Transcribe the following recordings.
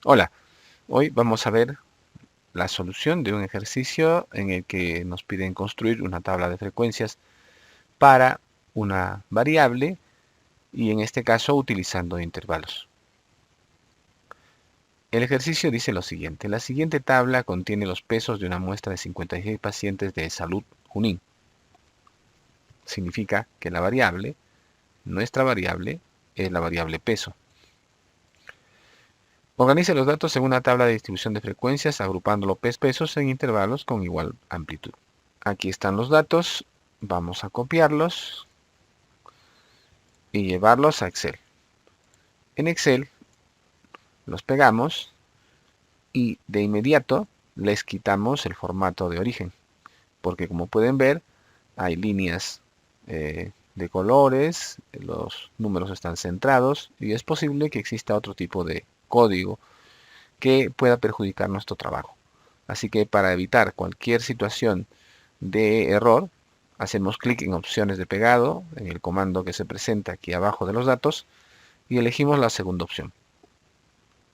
Hola, hoy vamos a ver la solución de un ejercicio en el que nos piden construir una tabla de frecuencias para una variable y en este caso utilizando intervalos. El ejercicio dice lo siguiente: la siguiente tabla contiene los pesos de una muestra de 56 pacientes de Salud Junín. Significa que la variable, nuestra variable, es la variable peso. Organice los datos según una tabla de distribución de frecuencias, agrupando los pesos en intervalos con igual amplitud. Aquí están los datos, vamos a copiarlos y llevarlos a Excel. En Excel los pegamos y de inmediato les quitamos el formato de origen, porque como pueden ver hay líneas de colores, los números están centrados y es posible que exista otro tipo de código que pueda perjudicar nuestro trabajo. Así que para evitar cualquier situación de error, hacemos clic en opciones de pegado, en el comando que se presenta aquí abajo de los datos, y elegimos la segunda opción,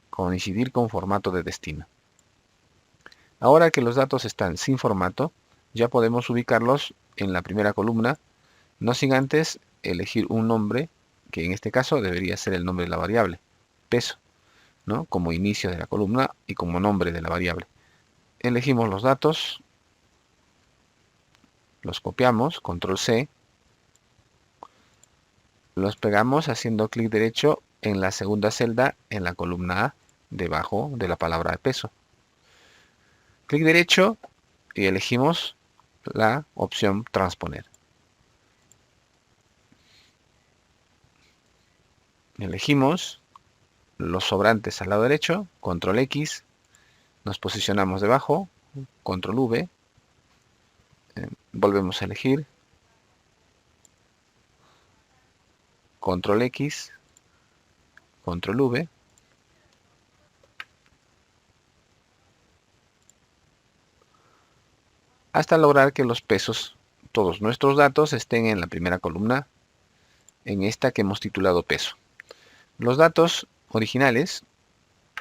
coincidir con formato de destino. Ahora que los datos están sin formato, ya podemos ubicarlos en la primera columna, no sin antes elegir un nombre, que en este caso debería ser el nombre de la variable, peso, ¿no? Como inicio de la columna y como nombre de la variable. Elegimos los datos, los copiamos, control C, los pegamos haciendo clic derecho en la segunda celda en la columna A, debajo de la palabra de peso. Clic derecho y elegimos la opción transponer. Elegimos los sobrantes al lado derecho, control X, nos posicionamos debajo, control V, volvemos a elegir, control X, control V, hasta lograr que los pesos, todos nuestros datos, estén en la primera columna, en esta que hemos titulado peso. Los datos originales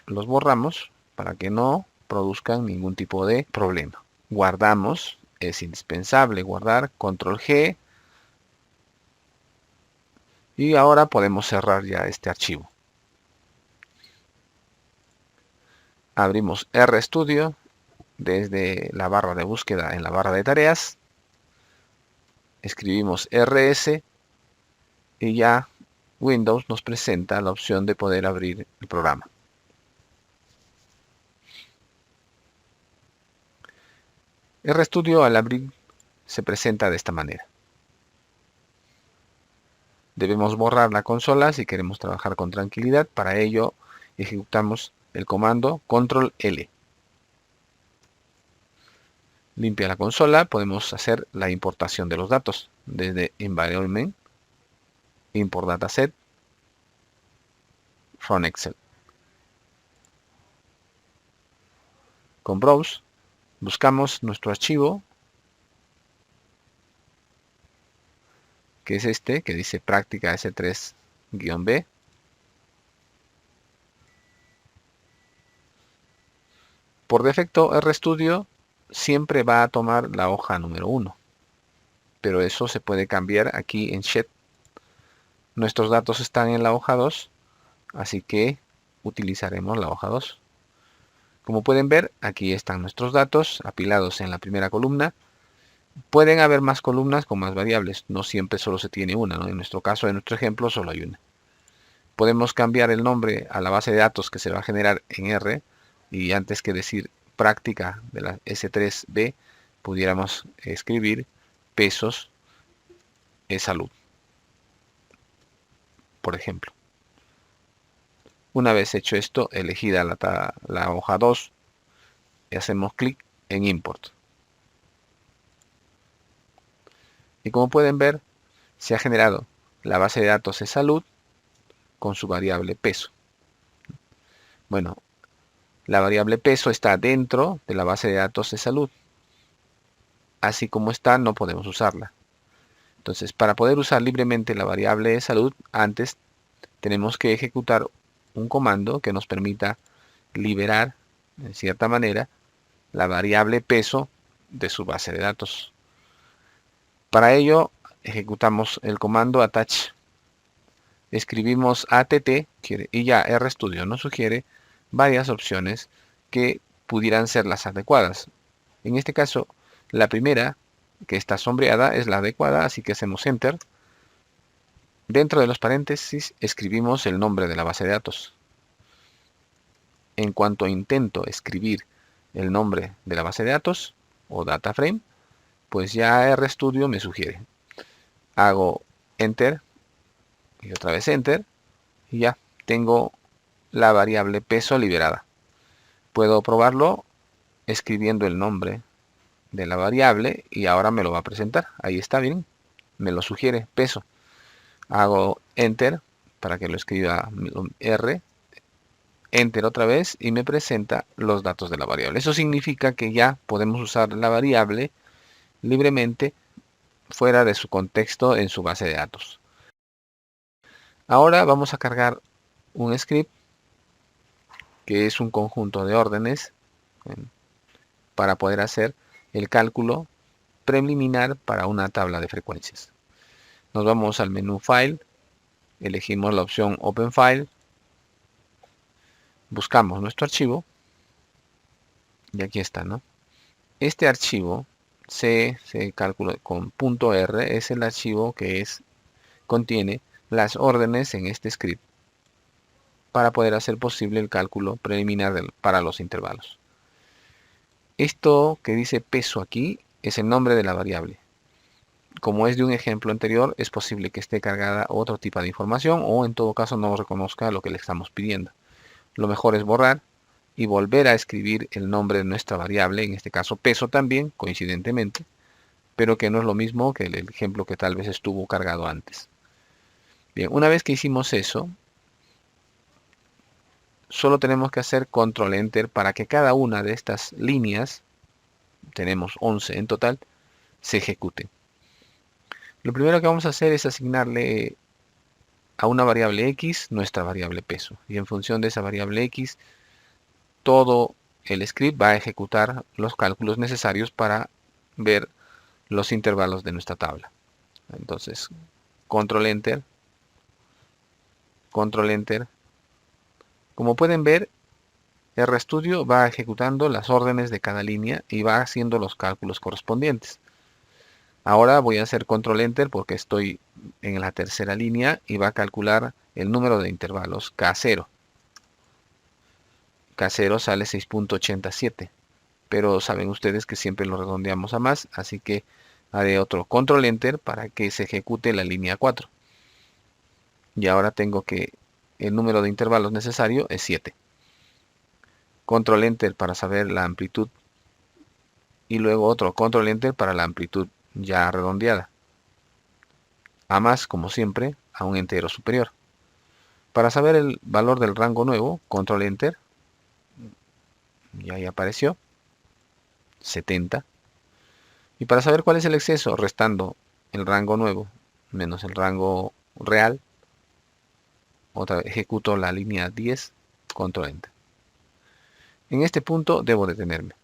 los borramos para que no produzcan ningún tipo de problema. Guardamos, es indispensable guardar, control G, y ahora podemos cerrar ya este archivo. Abrimos RStudio desde la barra de búsqueda en la barra de tareas, escribimos RS y ya Windows nos presenta la opción de poder abrir el programa. RStudio al abrir se presenta de esta manera. Debemos borrar la consola si queremos trabajar con tranquilidad. Para ello ejecutamos el comando control L. Limpia la consola, podemos hacer la importación de los datos desde Environment, Import Dataset, from Excel. Con Browse buscamos nuestro archivo, que es este, que dice práctica S3-B. Por defecto RStudio siempre va a tomar la hoja número 1, pero eso se puede cambiar aquí en Sheet. Nuestros datos están en la hoja 2, así que utilizaremos la hoja 2. Como pueden ver, aquí están nuestros datos apilados en la primera columna. Pueden haber más columnas con más variables, no siempre solo se tiene una, ¿no? En nuestro caso, en nuestro ejemplo, solo hay una. Podemos cambiar el nombre a la base de datos que se va a generar en R, y antes que decir práctica de la S3B, pudiéramos escribir pesos salud, por ejemplo. Una vez hecho esto, elegida la hoja 2, hacemos clic en Import. Y como pueden ver, se ha generado la base de datos de salud con su variable peso. Bueno, la variable peso está dentro de la base de datos de salud. Así como está, no podemos usarla. Entonces, para poder usar libremente la variable de salud, antes tenemos que ejecutar un comando que nos permita liberar, en cierta manera, la variable peso de su base de datos. Para ello, ejecutamos el comando attach. Escribimos att y ya RStudio nos sugiere varias opciones que pudieran ser las adecuadas. En este caso, la primera, que está sombreada, es la adecuada, así que hacemos Enter. Dentro de los paréntesis escribimos el nombre de la base de datos. En cuanto intento escribir el nombre de la base de datos o data frame, pues ya RStudio me sugiere. Hago Enter y otra vez Enter y ya tengo la variable peso liberada. Puedo probarlo escribiendo el nombre de la variable y ahora me lo va a presentar. Ahí está bien, me lo sugiere, peso. Hago Enter para que lo escriba R, Enter otra vez y me presenta los datos de la variable. Eso significa que ya podemos usar la variable libremente fuera de su contexto en su base de datos. Ahora vamos a cargar un script que es un conjunto de órdenes para poder hacer el cálculo preliminar para una tabla de frecuencias. Nos vamos al menú File, elegimos la opción Open File, buscamos nuestro archivo y aquí está, ¿no? Este archivo se calcula con .r, es el archivo que contiene las órdenes en este script para poder hacer posible el cálculo preliminar para los intervalos. Esto que dice peso aquí es el nombre de la variable. Como es de un ejemplo anterior, es posible que esté cargada otro tipo de información o en todo caso no reconozca lo que le estamos pidiendo. Lo mejor es borrar y volver a escribir el nombre de nuestra variable, en este caso peso también, coincidentemente, pero que no es lo mismo que el ejemplo que tal vez estuvo cargado antes. Bien, una vez que hicimos eso, solo tenemos que hacer control enter para que cada una de estas líneas, tenemos 11 en total, se ejecute. Lo primero que vamos a hacer es asignarle a una variable x nuestra variable peso. Y en función de esa variable x, todo el script va a ejecutar los cálculos necesarios para ver los intervalos de nuestra tabla. Entonces, control enter, control enter. Como pueden ver, RStudio va ejecutando las órdenes de cada línea y va haciendo los cálculos correspondientes. Ahora voy a hacer control enter porque estoy en la tercera línea y va a calcular el número de intervalos K0. K0 sale 6.87, pero saben ustedes que siempre lo redondeamos a más, así que haré otro control enter para que se ejecute la línea 4. Y ahora tengo que el número de intervalos necesario es 7. Control enter para saber la amplitud y luego otro control enter para la amplitud ya redondeada. A más, como siempre, a un entero superior. Para saber el valor del rango nuevo, control enter, y ahí apareció, 70. Y para saber cuál es el exceso, restando el rango nuevo menos el rango real, otra vez ejecuto la línea 10, control enter. En este punto debo detenerme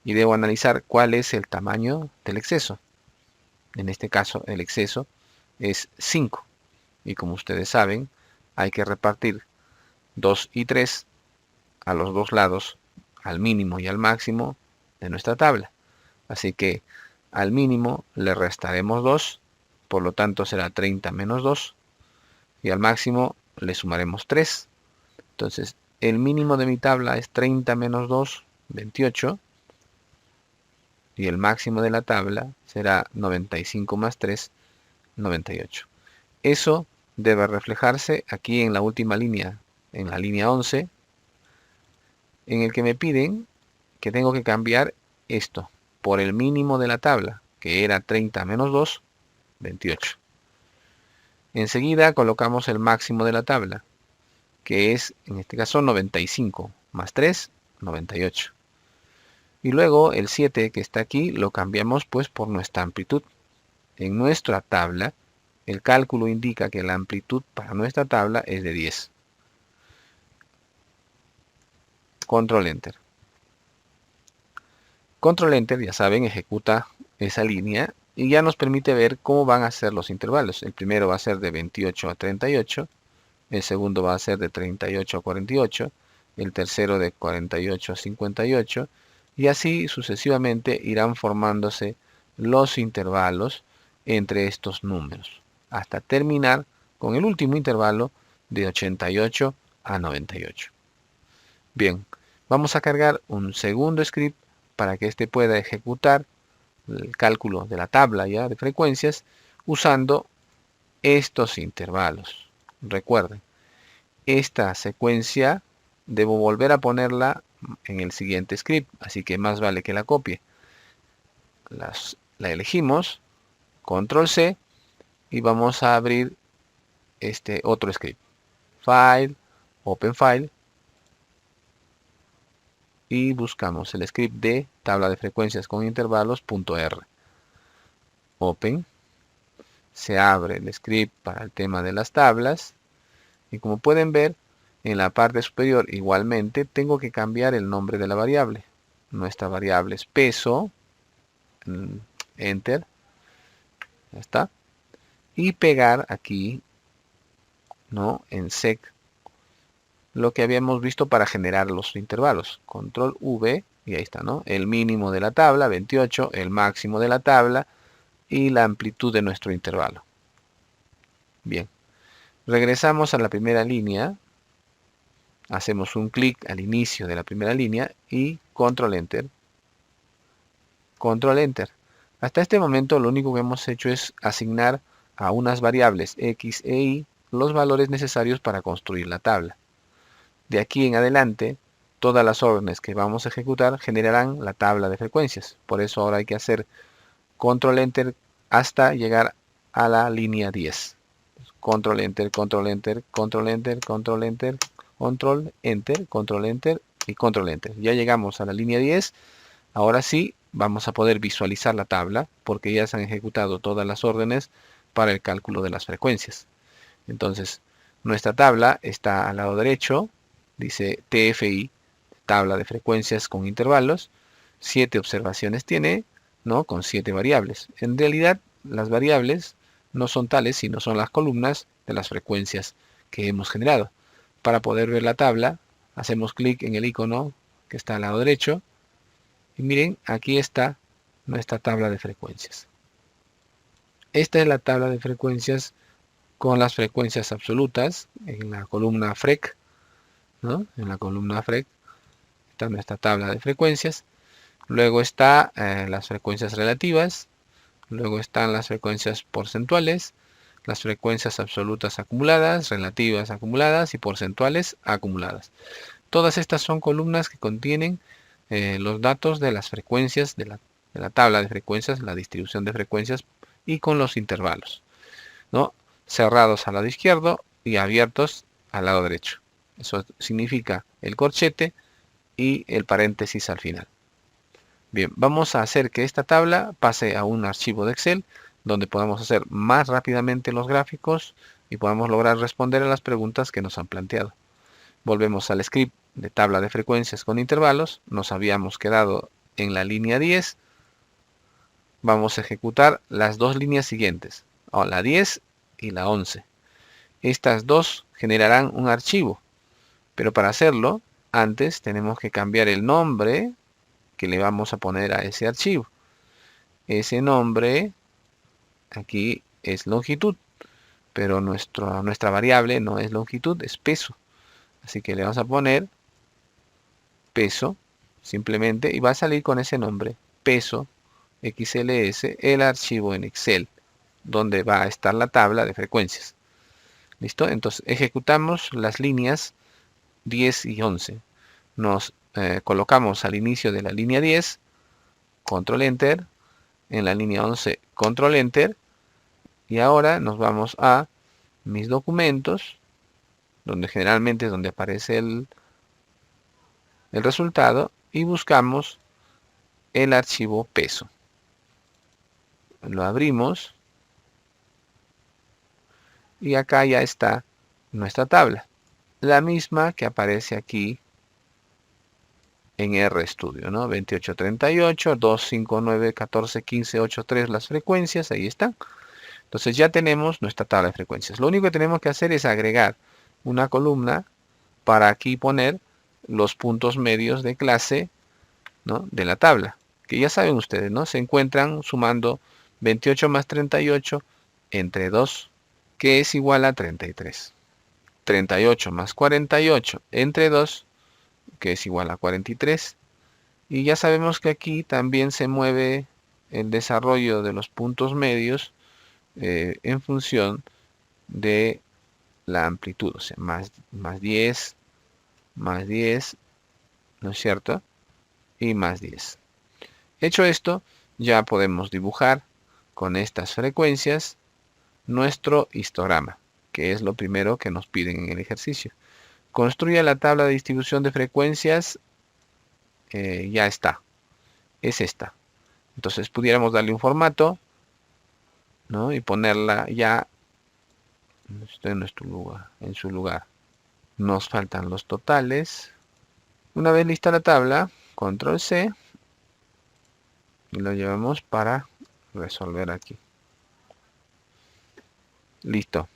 y debo analizar cuál es el tamaño del exceso. En este caso el exceso es 5 y como ustedes saben hay que repartir 2 y 3 a los dos lados, al mínimo y al máximo de nuestra tabla. Así que al mínimo le restaremos 2, por lo tanto será 30 menos 2 y al máximo le sumaremos 3. Entonces el mínimo de mi tabla es 30 menos 2, 28. Y el máximo de la tabla será 95 más 3, 98. Eso debe reflejarse aquí en la última línea, en la línea 11, en el que me piden que tengo que cambiar esto por el mínimo de la tabla, que era 30 menos 2, 28. Enseguida colocamos el máximo de la tabla, que es, en este caso, 95 más 3, 98. Y luego el 7 que está aquí lo cambiamos pues por nuestra amplitud. En nuestra tabla, el cálculo indica que la amplitud para nuestra tabla es de 10. Control Enter. Control Enter, ya saben, ejecuta esa línea y ya nos permite ver cómo van a ser los intervalos. El primero va a ser de 28 a 38, el segundo va a ser de 38 a 48, el tercero de 48 a 58, y así sucesivamente irán formándose los intervalos entre estos números, hasta terminar con el último intervalo de 88 a 98. Bien, vamos a cargar un segundo script para que éste pueda ejecutar el cálculo de la tabla ya de frecuencias usando estos intervalos. Recuerden, esta secuencia debo volver a ponerla en el siguiente script, así que más vale que la copie. La elegimos, control C, y vamos a abrir este otro script. File, Open File, y buscamos el script de tabla de frecuencias con intervalos.r. Open, se abre el script para el tema de las tablas, y como pueden ver, en la parte superior igualmente tengo que cambiar el nombre de la variable. Nuestra variable es peso, enter, ya está, y pegar aquí, ¿no?, en sec lo que habíamos visto para generar los intervalos. Control V, y ahí está, ¿no?, el mínimo de la tabla, 28, el máximo de la tabla y la amplitud de nuestro intervalo. Bien, regresamos a la primera línea, hacemos un clic al inicio de la primera línea y control enter, control enter. Hasta este momento lo único que hemos hecho es asignar a unas variables x e y los valores necesarios para construir la tabla. De aquí en adelante, todas las órdenes que vamos a ejecutar generarán la tabla de frecuencias. Por eso ahora hay que hacer control enter hasta llegar a la línea 10. Control enter, control enter, control enter, control enter, control enter, control enter y control enter. Ya llegamos a la línea 10. Ahora sí vamos a poder visualizar la tabla porque ya se han ejecutado todas las órdenes para el cálculo de las frecuencias. Entonces, nuestra tabla está al lado derecho, dice TFI, tabla de frecuencias con intervalos. 7 observaciones tiene, ¿no?, con 7 variables. En realidad, las variables no son tales, sino son las columnas de las frecuencias que hemos generado. Para poder ver la tabla, hacemos clic en el icono que está al lado derecho. Y miren, aquí está nuestra tabla de frecuencias. Esta es la tabla de frecuencias con las frecuencias absolutas en la columna FREC, ¿no? En la columna FREC está nuestra tabla de frecuencias. Luego está las frecuencias relativas. Luego están las frecuencias porcentuales, las frecuencias absolutas acumuladas, relativas acumuladas y porcentuales acumuladas. Todas estas son columnas que contienen los datos de las frecuencias de la tabla de frecuencias, la distribución de frecuencias y con los intervalos, ¿no?, cerrados al lado izquierdo y abiertos al lado derecho. Eso significa el corchete y el paréntesis al final. Bien, vamos a hacer que esta tabla pase a un archivo de Excel donde podamos hacer más rápidamente los gráficos y podamos lograr responder a las preguntas que nos han planteado. Volvemos al script de tabla de frecuencias con intervalos. Nos habíamos quedado en la línea 10. Vamos a ejecutar las dos líneas siguientes, la 10 y la 11. Estas dos generarán un archivo, pero para hacerlo, antes tenemos que cambiar el nombre que le vamos a poner a ese archivo. Ese nombre aquí es longitud, pero nuestra variable no es longitud, es peso. Así que le vamos a poner peso, simplemente, y va a salir con ese nombre, peso XLS, el archivo en Excel, donde va a estar la tabla de frecuencias. ¿Listo? Entonces ejecutamos las líneas 10 y 11. Nos colocamos al inicio de la línea 10, control enter, en la línea 11, control enter, y ahora nos vamos a mis documentos, donde generalmente es donde aparece el resultado, y buscamos el archivo peso. Lo abrimos y acá ya está nuestra tabla, la misma que aparece aquí en RStudio, ¿no? 28, 38, 2, 5, 9, 14, 15, 8, 3, las frecuencias, ahí están. Entonces ya tenemos nuestra tabla de frecuencias. Lo único que tenemos que hacer es agregar una columna para aquí poner los puntos medios de clase, ¿no?, de la tabla, que ya saben ustedes, ¿no? Se encuentran sumando 28 más 38 entre 2, que es igual a 33. 38 más 48 entre 2, que es igual a 43. Y ya sabemos que aquí también se mueve el desarrollo de los puntos medios en función de la amplitud, o sea, más 10, más 10, ¿no es cierto? Y más 10. Hecho esto, ya podemos dibujar con estas frecuencias nuestro histograma, que es lo primero que nos piden en el ejercicio. Construya la tabla de distribución de frecuencias, ya está, es esta. Entonces pudiéramos darle un formato, ¿no?, y ponerla ya en nuestro lugar, en su lugar. Nos faltan los totales. Una vez lista la tabla, control C, y lo llevamos para resolver aquí. Listo.